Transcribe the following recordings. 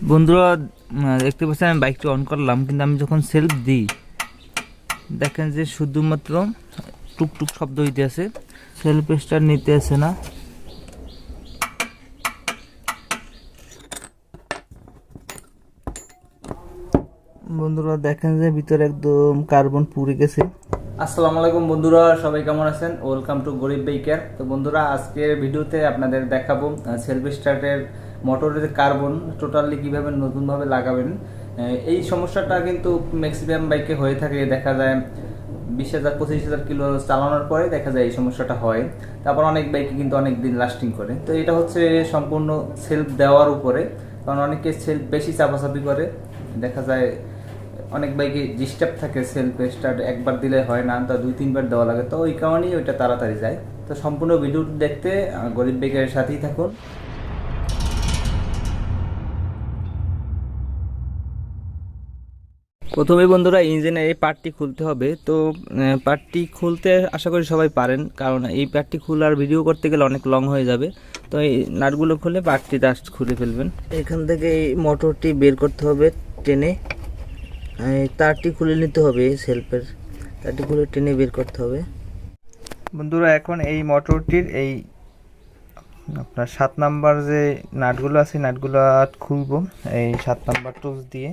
বন্ধুরা দেখতে পাচ্ছেন আমি বাইকটি অন করলাম, কিন্তু আমি যখন সেলফ দিই দেখেন যে শুধুমাত্র টুকটুক শব্দ হইতে আছে, সেলফ স্টার্ট নিতে আসে না। বন্ধুরা দেখেন যে ভিতরে একদম কার্বন পুড়ে গেছে। আসসালামু আলাইকুম বন্ধুরা, সবাই কেমন আছেন? ওয়েলকাম টু গরিব বাইকার। তো বন্ধুরা আজকের ভিডিওতে আপনাদের দেখাবো সেলফ স্টার্টের মোটরের কার্বন টোটালি কিভাবে নতুনভাবে লাগাবেন। এই সমস্যাটা কিন্তু ম্যাক্সিমাম বাইকে হয়ে থাকে, দেখা যায় 20,000-25,000 কিলো চালানোর পরে দেখা যায় এই সমস্যাটা হয়। তারপর অনেক বাইকে কিন্তু অনেক দিন লাস্টিং করে। তো এটা হচ্ছে সম্পূর্ণ সেলফ দেওয়ার উপরে, কারণ অনেকে সেলফ বেশি চাপাচাপি করে, দেখা যায় অনেক বাইকে ডিস্টার্ব থাকে, সেলফ স্টার্ট একবার দিলে হয় না, তা 2-3 বার দেওয়া লাগে, তো ওই কারণেই ওইটা তাড়াতাড়ি যায়। তো সম্পূর্ণ ভিডিও দেখতে গরিব বাইকের সাথেই থাকুন। প্রথমে বন্ধুরা ইঞ্জিনের এই পার্টটি খুলতে হবে। তো পার্টটি খুলতে আশা করি সবাই পারেন, কারণ এই পার্টটি খোলার ভিডিও করতে গেলে অনেক লং হয়ে যাবে। তো এই নাটগুলো খুলে পার্টটি জাস্ট খুলে ফেলবেন। এখান থেকে এই মোটরটি বের করতে হবে টেনে, তারটি খুলে নিতে হবে, সেলফের তারটি খুলে টেনে বের করতে হবে। বন্ধুরা এখন এই মোটরটির এই আপনার 7 নাম্বার যে নাটগুলো আছে নাটগুলো খুলবো এই 7 নাম্বার টুলস দিয়ে।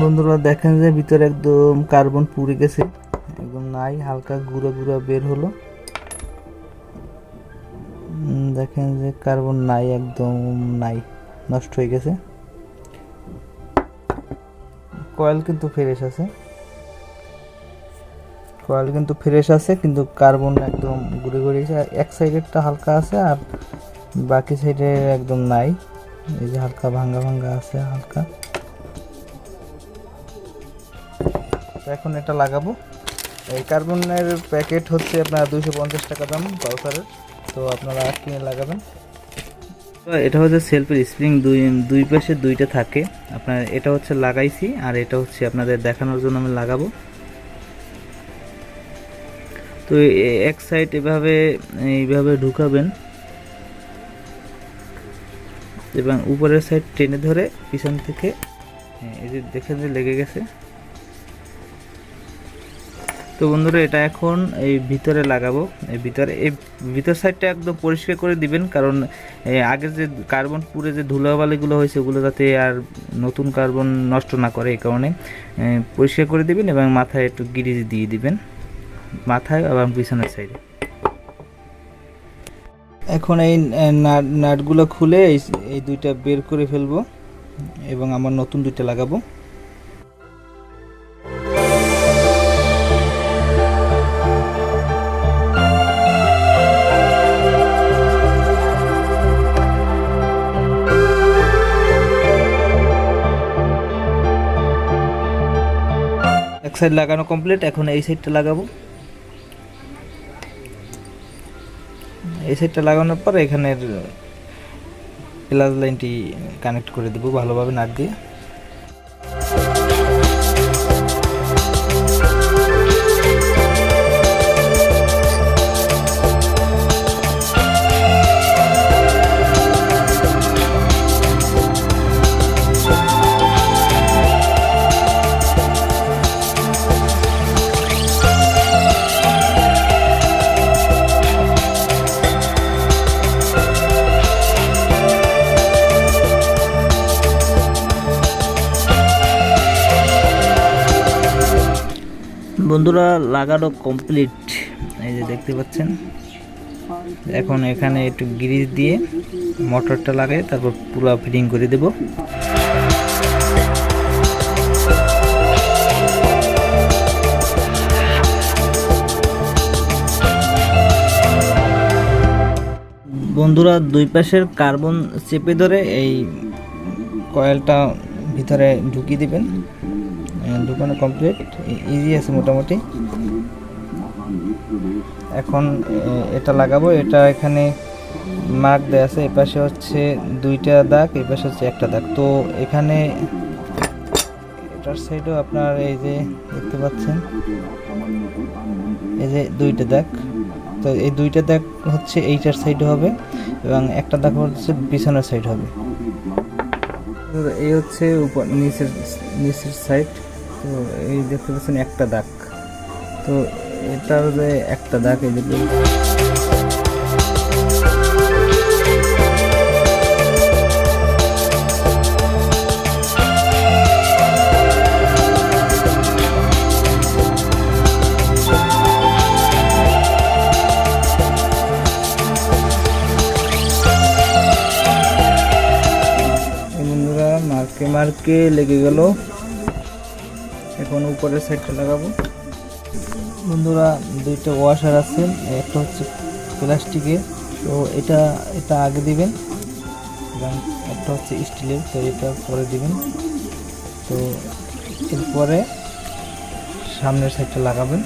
বন্ধুরা দেখেন যে ভিতরে একদম কার্বন পুড়ে গেছে, একদম নাই, হালকা গুঁড়ো গুঁড়ো বের হলো। দেখেন যে কার্বন নাই, একদম নাই, নষ্ট হয়ে গেছে। কয়েল কিন্তু ফ্রেশ আছে, কিন্তু কার্বন একদম ঘুরে ঘুরে গেছে। এক সাইডেরটা হালকা আছে আর বাকি সাইডে একদম নাই, এই যে হালকা ভাঙ্গা ভাঙ্গা আছে হালকা। এখন এটা লাগাবো। এই কার্বনের প্যাকেট হচ্ছে আপনার 250 টাকা দাম পালসারের, তো আপনারা কিনে লাগাবেন। তো এটা হচ্ছে সেলফের স্প্রিং, দুই পাশে দুইটা থাকে। আপনার এটা হচ্ছে লাগাইছি, আর এটা হচ্ছে আপনাদের দেখানোর জন্য আমি লাগাবো। তো এক সাইড এইভাবে ঢুকাবেন এবং উপরের সাইড টেনে ধরে পিছন থেকে এই যে দেখেন যে লেগে গেছে। তো বন্ধুরা এটা এখন এই ভিতরে লাগাবো। এই ভিতর সাইডটা একদম পরিষ্কার করে দিবেন, কারণ আগের যে কার্বন পুড়ে যে ধুলাবালিগুলো হয়েছে ওগুলো যাতে আর নতুন কার্বন নষ্ট না করে, এই কারণে পরিষ্কার করে দিবেন এবং মাথায় একটু গিরিজ দিয়ে দিবেন, মাথায় এবং পিছনের সাইডে। এখন এই নাটগুলো খুলে এই দুইটা বের করে ফেলবো এবং আমার নতুন দুইটা লাগাবো। এক সাইড লাগানো কমপ্লিট, এখন এই সাইডটা লাগাবো। এই সাইডটা লাগানোর পর এখানের প্লাস লাইনটি কানেক্ট করে দেবো ভালোভাবে নাট দিয়ে। বন্ধুরা লাগানো কমপ্লিট, এই যে দেখতে পাচ্ছেন। এখন এখানে একটু গ্রিজ দিয়ে মোটরটা লাগাই তারপর পুরো ফিটিং করে দেব। বন্ধুরা দুই পাশের কার্বন চেপে ধরে এই কয়েলটা ভিতরে ঢুকিয়ে দিবেন। ঢুকানো কমপ্লিট, ইজি আছে মোটামুটি। এখন এটা লাগাবো। এটা এখানে মার্ক দেওয়া আছে, এই পাশে হচ্ছে 2টা দাগ, এই পাশে হচ্ছে 1টা দাগ। তো এখানে এটার সাইডেও আপনার এই যে দেখতে পাচ্ছেন এই যে 2টা দাগ। তো এই 2টা দাগ হচ্ছে এইটার সাইডে হবে এবং 1টা দাগ হচ্ছে পিছনের সাইড হবে। তো এই হচ্ছে উপর নিচের সাইড। তো এই দেখতে পাচ্ছেন 1টা দাগ। তো এটার যে 1টা দাগ এই যে মার্কে লেগে গেল। এখন উপরের সাইডটা লাগাবো। বন্ধুরা 2টা ওয়াশার আছে, একটা হচ্ছে প্লাস্টিকের, তো এটা আগে দিবেন এবং একটা হচ্ছে স্টিলের, তো এটা পরে দিবেন। তো এরপরে সামনের সাইডটা লাগাবেন।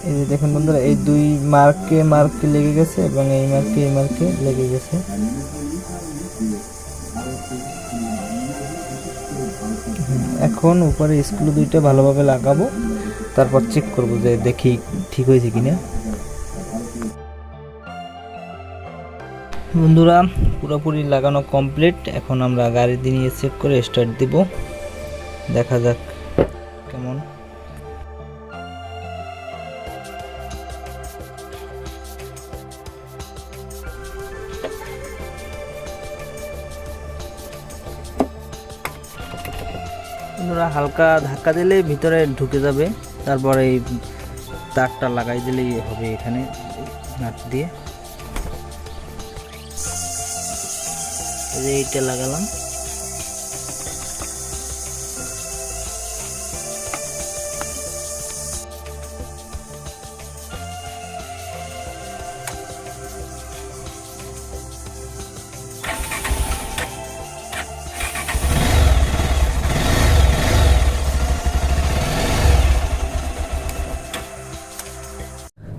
এই যে দেখুন বন্ধুরা, এই 2 মার্কে লেগে গেছে এবং এই মার্কে লেগে গেছে। এখন উপরে স্ক্রু 2টা ভালোভাবে লাগাবো, তারপর চেক করব যে দেখি ঠিক হয়েছে কিনা। বন্ধুরা পুরোপুরি লাগানো কমপ্লিট। এখন আমরা গাড়ি দিয়ে নিয়ে চেক করে স্টার্ট দিব, দেখা যাক কেমন। বন্ধুরা হালকা ধাক্কা দিলে ভিতরে ঢুকে যাবে, তারপরে এই তারটা লাগাই দিলেই হবে। এখানে নাট দিয়ে এইটা লাগালাম।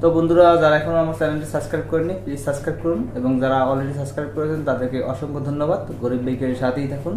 তো বন্ধুরা যারা এখনো আমার চ্যানেলটি সাবস্ক্রাইব করেনি প্লিজ সাবস্ক্রাইব করুন, এবং যারা অলরেডি সাবস্ক্রাইব করেছেন তাদেরকে অসংখ্য ধন্যবাদ। গরিব বাইকের সাথেই থাকুন।